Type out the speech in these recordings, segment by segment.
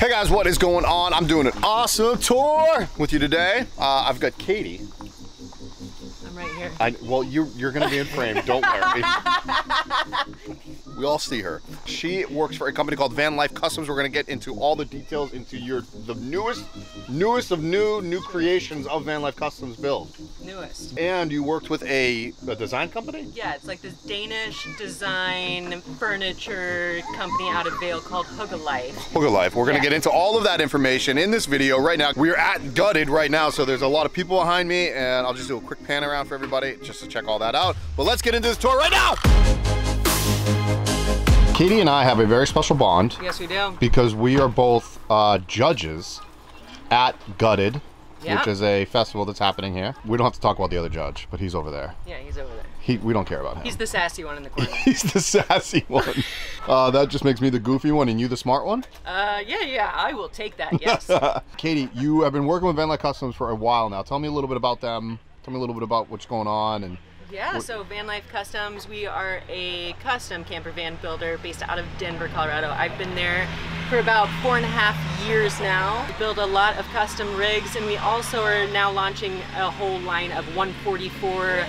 Hey guys, what is going on? I'm doing an awesome tour with you today. I've got Katie. I'm right here. Well, you're gonna be in frame, don't worry. We all see her. She works for a company called VanLife Customs. We're gonna get into all the details into the newest of new creations of VanLife Customs build. Newest. And you worked with a design company? Yeah, it's like this Danish design furniture company out of Vale called Hygge Life. Hygge Life. We're gonna get into all of that information in this video right now. We are at Gutted right now, so there's a lot of people behind me, and I'll just do a quick pan around for everybody just to check all that out. But let's get into this tour right now! Katie and I have a very special bond. Yes, we do. Because we are both judges at Gutted, which is a festival that's happening here. We don't have to talk about the other judge, but he's over there. Yeah, he's over there. We don't care about him. He's the sassy one in the corner. He's the sassy one. That just makes me the goofy one and you the smart one? Yeah, I will take that, yes. Katie, you have been working with VanLife Customs for a while now. Tell me a little bit about them. Tell me a little bit about what's going on. And yeah, so VanLife Customs, we are a custom camper van builder based out of Denver, Colorado. I've been there for about 4.5 years now. We build a lot of custom rigs, and we also are now launching a whole line of 144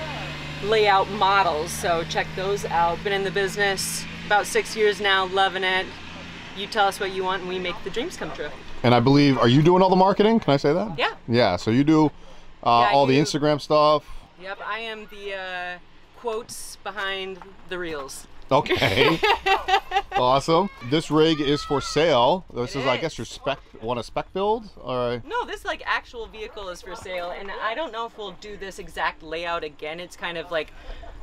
layout models, so check those out. Been in the business about 6 years now, loving it. You tell us what you want and we make the dreams come true. And I believe, are you doing all the marketing? Can I say that? Yeah. Yeah, so you do all the Instagram stuff. Yep, I am the quotes behind the reels. Okay. Awesome. This rig is for sale. This is, I guess, your spec build? Or no, this like actual vehicle is for sale, and I don't know if we'll do this exact layout again. It's kind of like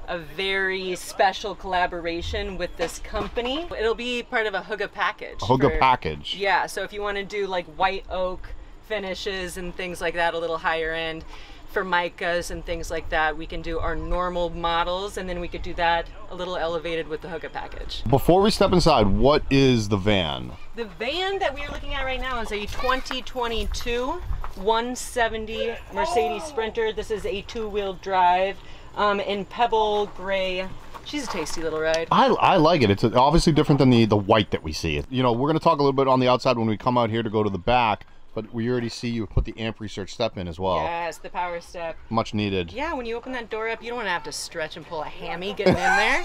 a very special collaboration with this company. It'll be part of a Hygge package. A Hygge package. Yeah, so if you want to do like white oak finishes and things like that, a little higher end, for micas and things like that, we can do our normal models, and then we could do that a little elevated with the Hygge package. Before we step inside, what is the van? The van that we are looking at right now is a 2022 170 Mercedes Sprinter. This is a 2-wheel drive in pebble gray. She's a tasty little ride. I like it. It's obviously different than the white that we see. You know, we're going to talk a little bit on the outside when we come out here to go to the back. But we already see you put the amp research step in as well. Yes, the power step. Much needed. Yeah, when you open that door up, you don't want to have to stretch and pull a hammy getting in there.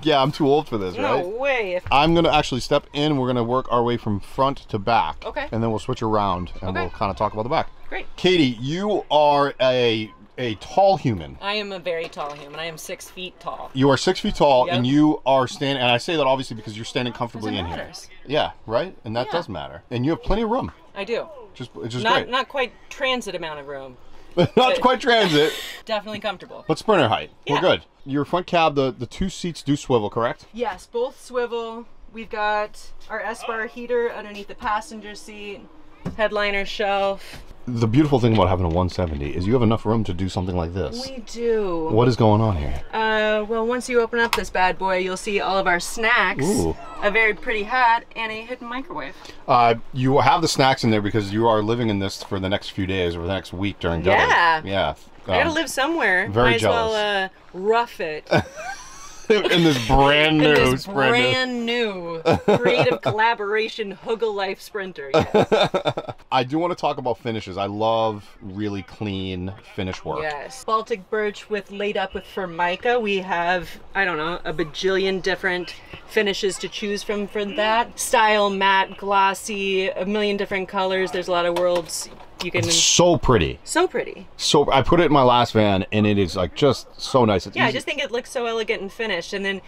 Yeah, I'm too old for this, right? No way. I'm going to actually step in. We're going to work our way from front to back. Okay. And then we'll switch around and we'll kind of talk about the back. Great. Katie, you are a tall human. I am a very tall human. I am 6 feet tall. You are 6 feet tall, and you are standing, and I say that obviously because you're standing comfortably in here. Yeah, right? And that does matter. And you have plenty of room. I do. It's just great. Not quite transit amount of room. Not quite transit. Definitely comfortable. But sprinter height. Yeah. We're good. Your front cab, the 2 seats do swivel, correct? Yes, both swivel. We've got our S-bar heater underneath the passenger seat, headliner shelf. The beautiful thing about having a 170 is you have enough room to do something like this. We do. What is going on here? Well, once you open up this bad boy, you'll see all of our snacks, a very pretty hat, and a hidden microwave. You have the snacks in there because you are living in this for the next few days or the next week during Gutted. Yeah. I gotta live somewhere. Very Might jealous. as well rough it. In this brand new creative collaboration Hygge Life Sprinter. Yes. I do want to talk about finishes. I love really clean finish work. Yes. Baltic birch laid up with Formica. We have, I don't know, a bajillion different finishes to choose from for that. Style, matte, glossy, a million different colors. There's a lot of worlds. It's so pretty. So pretty. So I put it in my last van and it is like just so nice. It's easy. I just think it looks so elegant and finished. And then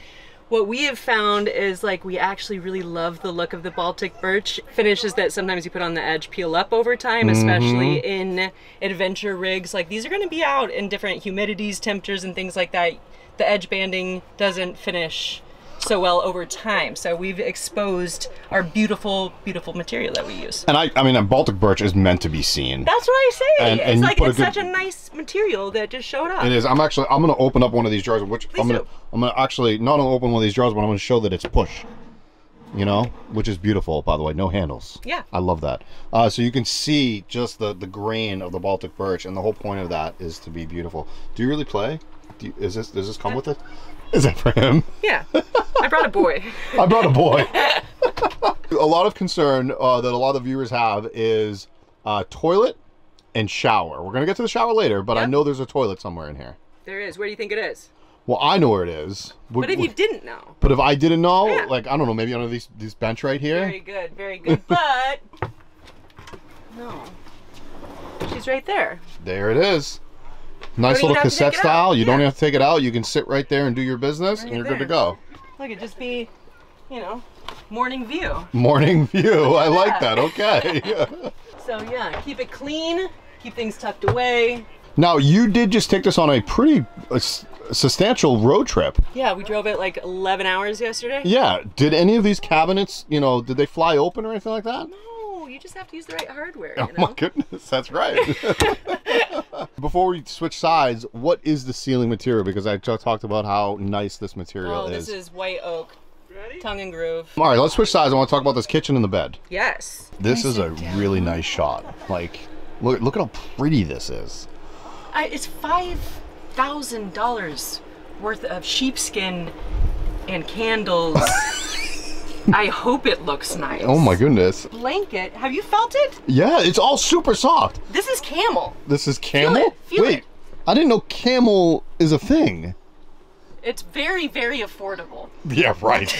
what we have found is like we actually really love the look of the Baltic birch. Finishes that sometimes you put on the edge peel up over time, especially in adventure rigs. Like these are going to be out in different humidities, temperatures, and things like that. The edge banding doesn't finish so well over time, so we've exposed our beautiful material that we use. And I mean, a Baltic birch is meant to be seen. That's what I say. It's like it's such a nice material that just showed up. It is. I'm gonna open up one of these drawers, which I'm gonna actually not only open one of these drawers, but I'm gonna show that it's push. You know, which is beautiful, by the way. No handles. Yeah. I love that. So you can see just the grain of the Baltic birch, and the whole point of that is to be beautiful. Do you really play? Does this come with it? Is that for him? Yeah. I brought a boy. I brought a boy. A lot of concern that a lot of viewers have is toilet and shower. We're gonna get to the shower later, but I know there's a toilet somewhere in here. There is. Where do you think it is? Well, I know where it is. But if you didn't know? But if I didn't know, like, I don't know, maybe under this bench right here? Very good, very good. But, no. She's right there. There it is. Nice little cassette style. You don't have to take it out. You can sit right there and do your business, and you're good to go. Look, it'd just be, you know, morning view. Morning view. I like that. Okay. So, yeah, keep it clean. Keep things tucked away. Now, you did just take this on a pretty substantial road trip. Yeah, we drove it like 11 hours yesterday. Yeah. Did any of these cabinets, you know, did they fly open or anything like that? No, you just have to use the right hardware. Oh, my goodness. That's right. Before we switch sides, what is the ceiling material? Because I just talked about how nice this material is. This is white oak. Ready? Tongue and groove. All right, let's switch sides. I want to talk about this kitchen and the bed. Yes. This is a really nice shot. Like, look at how pretty this is. It's $5,000 worth of sheepskin and candles. I hope it looks nice. Oh my goodness. Blanket. Have you felt it? Yeah, it's all super soft. This is camel. This is camel? Feel it. Feel Wait, it. I didn't know camel is a thing. It's very, very affordable. Yeah, right.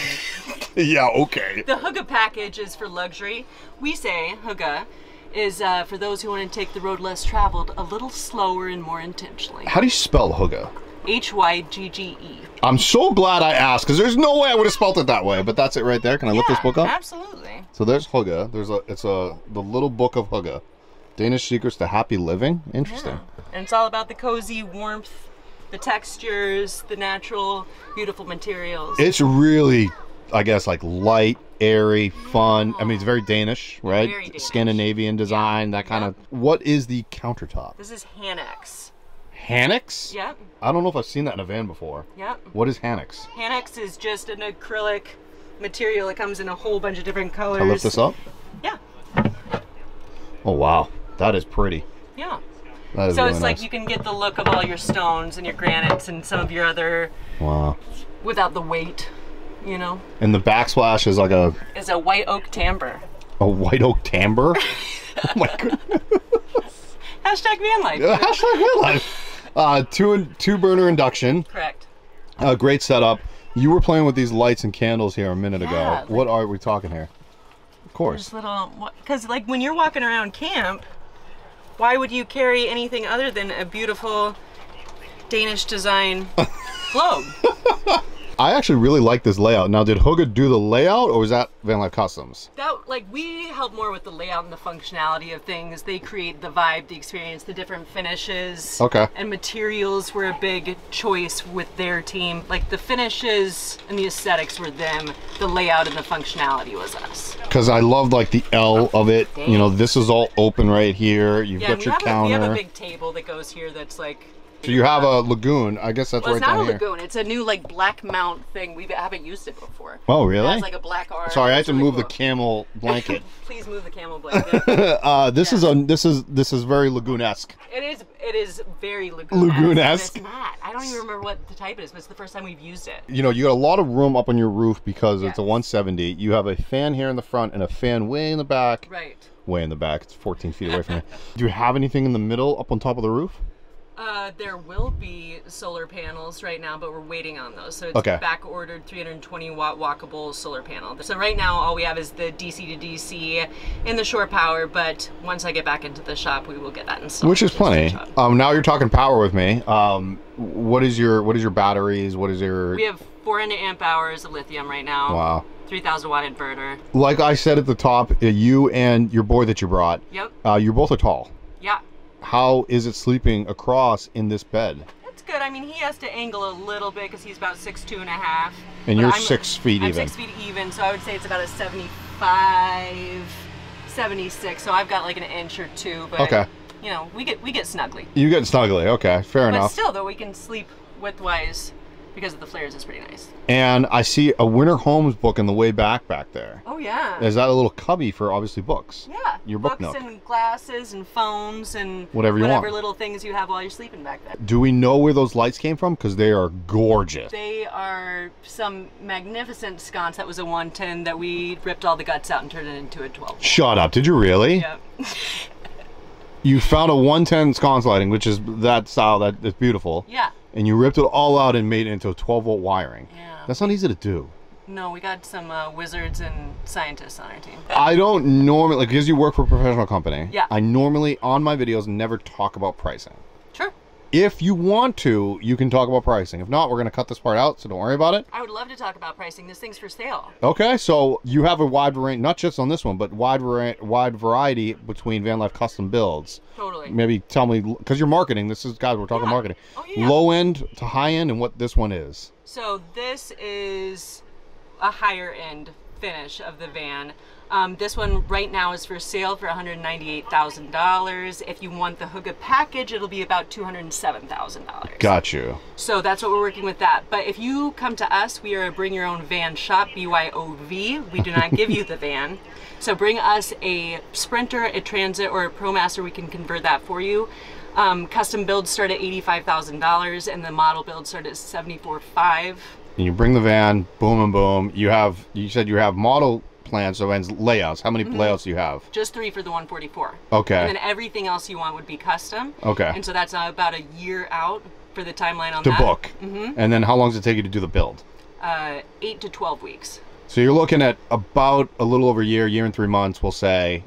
Yeah, okay. The Hygge package is for luxury. We say Hygge is for those who want to take the road less traveled a little slower and more intentionally. How do you spell Hygge? H-Y-G-G-E. I'm so glad I asked, because there's no way I would have spelled it that way, but that's it right there. Can I look this book up? Absolutely. So there's Hygge. It's the little book of Hygge. Danish Secrets to Happy Living. Interesting. Yeah. And it's all about the cozy warmth, the textures, the natural, beautiful materials. It's really, I guess, like light, airy, fun. I mean, it's very Danish, right? Very Danish. Scandinavian design, that kind of. What is the countertop? This is Hanex. Hanex? Yep. I don't know if I've seen that in a van before. Yep. What is Hanex? Hanex is just an acrylic material. It comes in a whole bunch of different colors. Can I lift this up? Yeah. Oh, wow. That is pretty. Yeah. That is so really it's nice. like you can get the look of all your stones and your granites and some of your other... Wow. Without the weight, you know? And the backsplash is like a... Is a white oak timbre. A white oak timbre? Oh my goodness. Hashtag VanLife. Yeah, hashtag VanLife. Two burner induction. Correct. Great setup. You were playing with these lights and candles here a minute ago. Like, what are we talking here? Of course. Because like when you're walking around camp, why would you carry anything other than a beautiful Danish design globe? I actually really like this layout. Now, did Hygge do the layout, or was that VanLife Customs? We help more with the layout and the functionality of things. They create the vibe, the experience, the different finishes. Okay. And materials were a big choice with their team. Like the finishes and the aesthetics were them. The layout and the functionality was us. Because I love like the L of it. Dang. You know, this is all open right here. You've got your counter. We have a big table that goes here that's like... So you have a lagoon. I guess that's right down here. It's not a lagoon. It's a new like black mount thing. We haven't used it before. Oh, really? It has like a black arm. Sorry, I have to really move cool. the camel blanket. Please move the camel blanket. This is very lagoon-esque. It is very lagoon-esque. Lagoon-esque. It's not. I don't even remember what the type it is, but it's the first time we've used it. You know, you got a lot of room up on your roof because it's a 170. You have a fan here in the front and a fan way in the back. Right. Way in the back. It's 14 feet away from me. Do you have anything in the middle up on top of the roof? There will be solar panels right now, but we're waiting on those. So it's back-ordered 320-watt walkable solar panel. So right now, all we have is the DC to DC and the shore power, but once I get back into the shop, we will get that installed. Which is plenty. Now you're talking power with me. What is your batteries? What is your... We have 400 amp hours of lithium right now. Wow. 3,000 watt inverter. Like I said at the top, you and your boy that you brought, yep. You both are tall. Yeah. How is it sleeping across in this bed? It's good. I mean, he has to angle a little bit because he's about 6'2½". And you're 6 feet even. I'm 6 feet even, so I would say it's about a 75, 76. So I've got like an inch or two, but you know, we get snuggly. You get snuggly, okay, fair enough. But still, though, we can sleep widthwise because of the flares. It's pretty nice. And I see a Winter Homes book in the way back there. Oh yeah. Is that a little cubby for obviously books? Yeah, your book nook. Books and glasses and phones and whatever little things you have while you're sleeping back there. Do we know where those lights came from? Because they are gorgeous. They are some magnificent sconce. That was a 110 that we ripped all the guts out and turned it into a 12. Shut up. Did you really? Yep. You found a 110 sconce lighting, which is that style, that's beautiful. Yeah. And you ripped it all out and made it into a 12-volt wiring. Yeah. That's not easy to do. No, we got some wizards and scientists on our team. I don't normally, because you work for a professional company, yeah. I normally, on my videos, never talk about pricing. Sure. If you want to, you can talk about pricing. If not, we're going to cut this part out, so don't worry about it. I would love to talk about pricing. This thing's for sale. Okay, so you have a wide variety, not just on this one, but wide variety between VanLife custom builds. Totally. Maybe tell me, because you're marketing, this is, guys, we're talking marketing. Oh, yeah. Low end to high end and what this one is. So this is a higher end finish of the van. This one right now is for sale for $198,000. If you want the Hygge package, it'll be about $207,000. Got you. So that's what we're working with that. But if you come to us, we are a bring your own van shop, BYOV. We do not give you the van. So bring us a Sprinter, a Transit, or a ProMaster. We can convert that for you. Custom builds start at $85,000 and the model builds start at $74,500. And you bring the van, boom and boom. You said you have model plans, so and layouts. How many layouts do you have? Just 3 for the 144. Okay. And then everything else you want would be custom. Okay. And so that's about a year out for the timeline on the that. book. And then how long does it take you to do the build? 8 to 12 weeks. So you're looking at about a little over a year and 3 months, we'll say,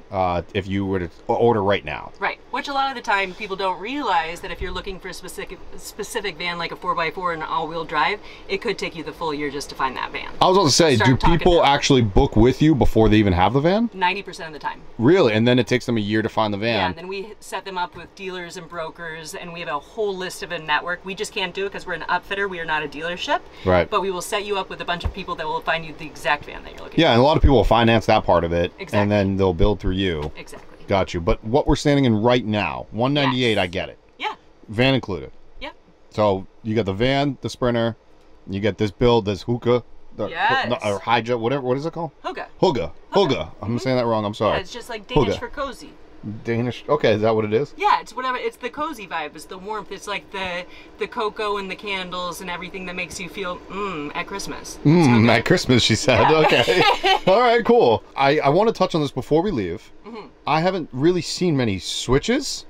if you were to order right now. Right, which a lot of the time people don't realize that if you're looking for a specific van like a 4x4 and all-wheel drive, it could take you the full year just to find that van. I was about to say, do people actually book with you before they even have the van? 90% of the time. Really? And then it takes them a year to find the van? Yeah, and then we set them up with dealers and brokers, and we have a whole list of a network. We just can't do it because we're an upfitter. We are not a dealership. Right. But we will set you up with a bunch of people that will find you the exact van that you're looking for. Yeah, and a lot of people will finance that part of it, exactly. and then they'll build through you. Exactly. Got you. But what we're standing in right now, 198, yes. I get it. Yeah. Van included. Yeah. So you got the van, the Sprinter, you get this build, this Hygge, yes. or Hygge, whatever. What is it called? Hygge. Hygge. I'm saying that wrong. I'm sorry. Yeah, it's just like Danish Hygge. For cozy. Danish. Okay, is that what it is? Yeah, it's whatever. It's the cozy vibe. It's the warmth. It's like the cocoa and the candles and everything that makes you feel at Christmas. At Christmas, she said. Yeah. Okay. All right, cool. I want to touch on this before we leave. I haven't really seen many switches.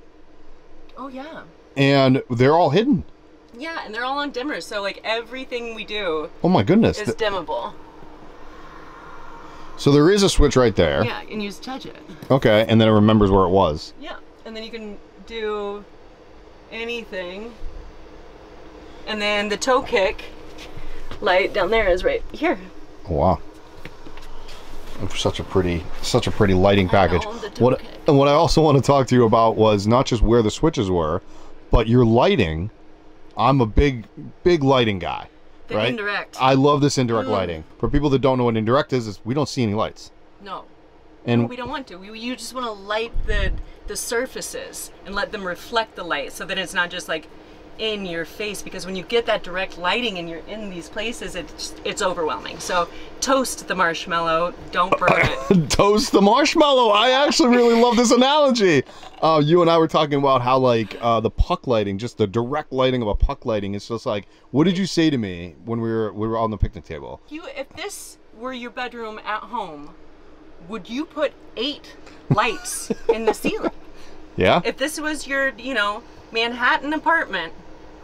Oh yeah. And they're all hidden. Yeah, and they're all on dimmers. So like everything we do. Oh my goodness. Is dimmable. So there is a switch right there. Yeah, and you just touch it. Okay, and then it remembers where it was. Yeah, and then you can do anything. And then the toe kick light down there is right here. Oh, wow. Such a pretty lighting package. What I also want to talk to you about was not just where the switches were, but your lighting. I'm a big lighting guy. Right? Indirect. I love this indirect lighting. For people that don't know what indirect is we don't see any lights. No. And we don't want to. You just want to light the surfaces and let them reflect the light so that it's not just like in your face, because when you get that direct lighting and you're in these places, it's overwhelming. So toast the marshmallow, don't burn it. Toast the marshmallow. I actually really love this analogy. You and I were talking about how like the puck lighting, just the direct lighting of a puck lighting, is just like, what did you say to me when we were on the picnic table? If this were your bedroom at home, would you put 8 lights in the ceiling? Yeah. If this was your, Manhattan apartment,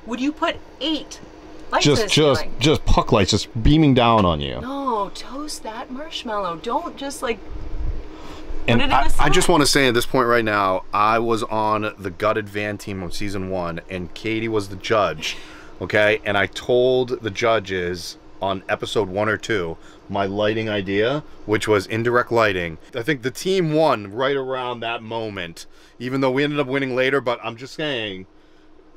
would you put 8 lights in the ceiling? Just puck lights just beaming down on you? No, toast that marshmallow. Don't just like and I just want to say at this point right now, I was on the gutted van team of season 1 and Katie was the judge. Okay, and I told the judges on episode 1 or 2 my lighting idea, which was indirect lighting. I think the team won right around that moment, even though we ended up winning later, but I'm just saying.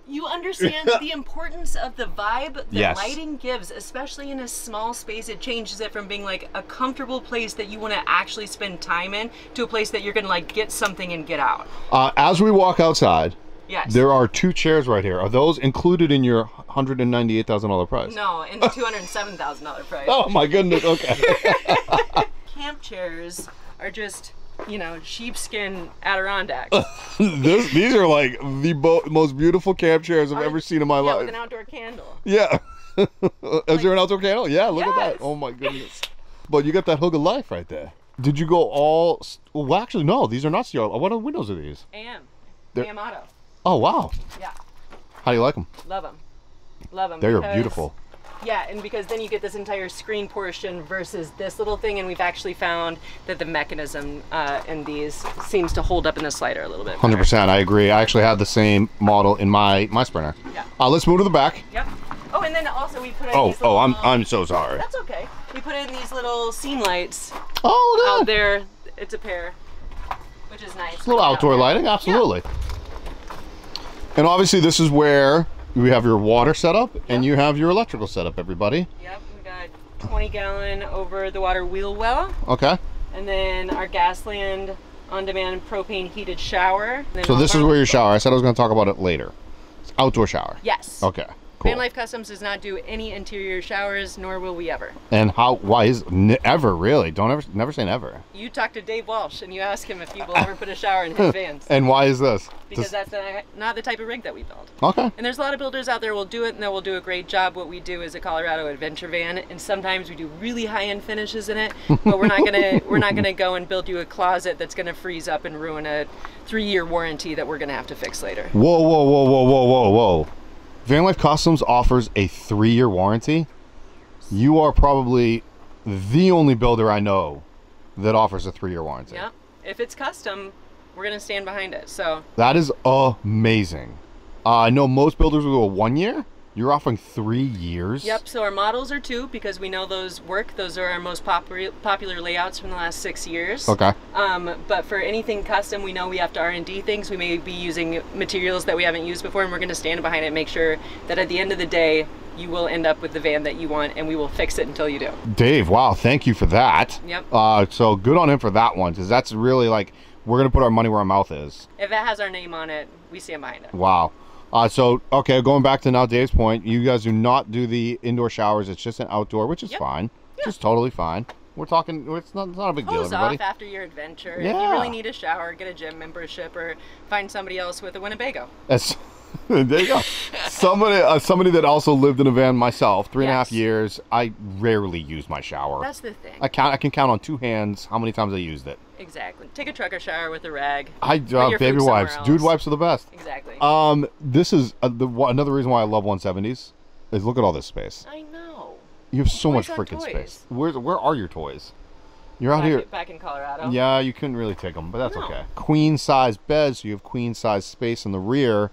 You understand the importance of the vibe that yes. lighting gives, especially in a small space. It changes it from being like a comfortable place that you want to actually spend time in to a place that you're going to like get something and get out. As we walk outside, yes. There are 2 chairs right here. Are those included in your $198,000 price? No, in the $207,000 price. Oh my goodness, okay. Camp chairs are just you know, sheepskin Adirondacks. These are like the most beautiful camp chairs I've ever seen in my life. With an outdoor candle. Yeah. Is there an outdoor candle? Yeah, look at that. Oh my goodness. But you got that Hygge Life right there. Did you go all... Well, actually, no. These are not steel. What windows are these? AM Auto. Oh, wow. Yeah. How do you like them? Love them. Love them. They're beautiful. Yeah, and because then you get this entire screen portion versus this little thing, and we've actually found that the mechanism in these seems to hold up in the slider a little bit. 100%, I agree. I actually have the same model in my Sprinter. Yeah. Let's move to the back. Yep. Oh, and then also we put in these little... little... I'm so sorry. That's okay. We put in these little seam lights. Oh, look at out there. It's a pair, which is nice. It's a little outdoor lighting, absolutely. Yeah. And obviously this is where we have your water setup and you have your electrical setup, everybody. Yep, we got 20-gallon over the water wheel well. Okay. And then our Gasland on-demand propane heated shower. So this is where your shower. I said I was going to talk about it later. It's outdoor shower. Yes. Okay. Cool. VanLife Customs does not do any interior showers, nor will we ever. And why is ever, really? Never say never. You talk to Dave Walsh and you ask him if he will ever put a shower in his vans. And why is this? Because that's not the type of rig that we build. Okay. And there's a lot of builders out there who will do it and they will do a great job. What we do is a Colorado adventure van, and sometimes we do really high-end finishes in it, but we're not gonna go and build you a closet that's gonna freeze up and ruin a 3-year warranty that we're gonna have to fix later. Whoa, whoa, whoa, whoa, whoa, whoa, whoa. VanLife Customs offers a 3-year warranty. You are probably the only builder I know that offers a 3-year warranty. Yep. If it's custom, we're gonna stand behind it. So that is amazing. I know most builders will go 1 year. You're offering 3 years. Yep. So our models are 2 because we know those work. Those are our most popular layouts from the last 6 years. Okay. But for anything custom, we know we have to R&D things. We may be using materials that we haven't used before, and we're going to stand behind it and make sure that at the end of the day, you will end up with the van that you want, and we will fix it until you do. Dave, wow, thank you for that. Yep. So good on him for that one, because that's really like, we're going to put our money where our mouth is. If it has our name on it, we stand behind it. Wow. So, okay, going back to now Dave's point, you guys do not do the indoor showers. It's just an outdoor, which is fine. Yeah. Just totally fine. We're talking, it's not a big deal, everybody. Off after your adventure. Yeah. If you really need a shower, get a gym membership or find somebody else with a Winnebago. There you go. Somebody that also lived in a van myself, 3.5 years. I rarely use my shower. That's the thing. I can count on 2 hands how many times I used it. Exactly. Take a trucker shower with a rag. Baby wipes. Dude wipes are the best. Exactly. This is another reason why I love 170s. Is look at all this space. I know. You have so much freaking space. Where are your toys? You're out here. Back in Colorado. Yeah, you couldn't really take them, but that's okay. Queen size bed, so you have queen size space in the rear.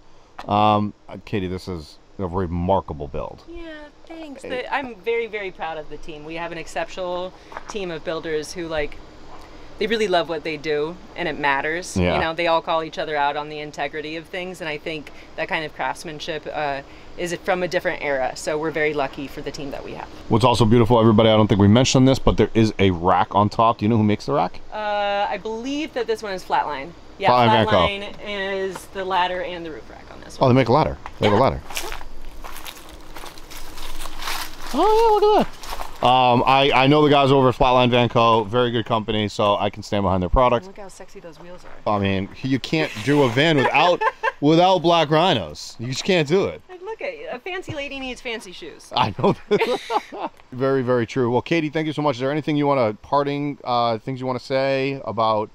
Katie, this is a remarkable build. Yeah, thanks. I'm very, very proud of the team. We have an exceptional team of builders who they really love what they do, and it matters. Yeah. You know, they all call each other out on the integrity of things, and I think that kind of craftsmanship is from a different era. So we're very lucky for the team that we have. What's also beautiful, everybody, I don't think we mentioned this, but there is a rack on top. Do you know who makes the rack? I believe that this one is Flatline. Yeah, Flatline is the ladder and the roof rack on this one. Oh, they make a ladder. They have a ladder. Oh, yeah, look at that. I know the guys over at Flatline Van Co. Very good company, so I can stand behind their product. Look how sexy those wheels are. I mean, you can't do a van without black rhinos. You just can't do it. Look at a fancy lady needs fancy shoes. I know. Very, very true. Well, Katie, thank you so much. Is there anything you want to things you want to say about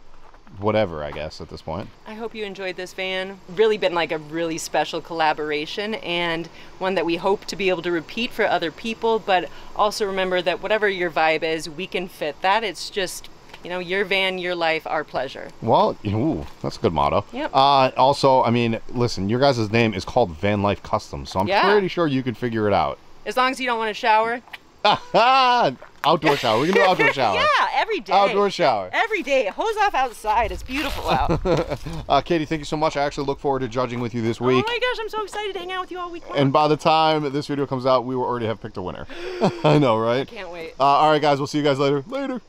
whatever, I guess, at this point? I hope you enjoyed this van. Really been like a really special collaboration, and one that we hope to be able to repeat for other people, but also remember that whatever your vibe is, we can fit that. It's just, you know, your van, your life, our pleasure. Well, ooh, that's a good motto. Yep. Also, I mean, listen, your guys' name is called VanLife Customs, so I'm pretty sure you can figure it out. As long as you don't want to shower. Outdoor shower. We can do outdoor shower. Yeah, every day. Outdoor shower. Every day. Hose off outside. It's beautiful out. Katie, thank you so much. I actually look forward to judging with you this week. Oh my gosh, I'm so excited to hang out with you all week long. And by the time this video comes out, we will already have picked a winner. I know, right? Can't wait. All right, guys. We'll see you guys later. Later.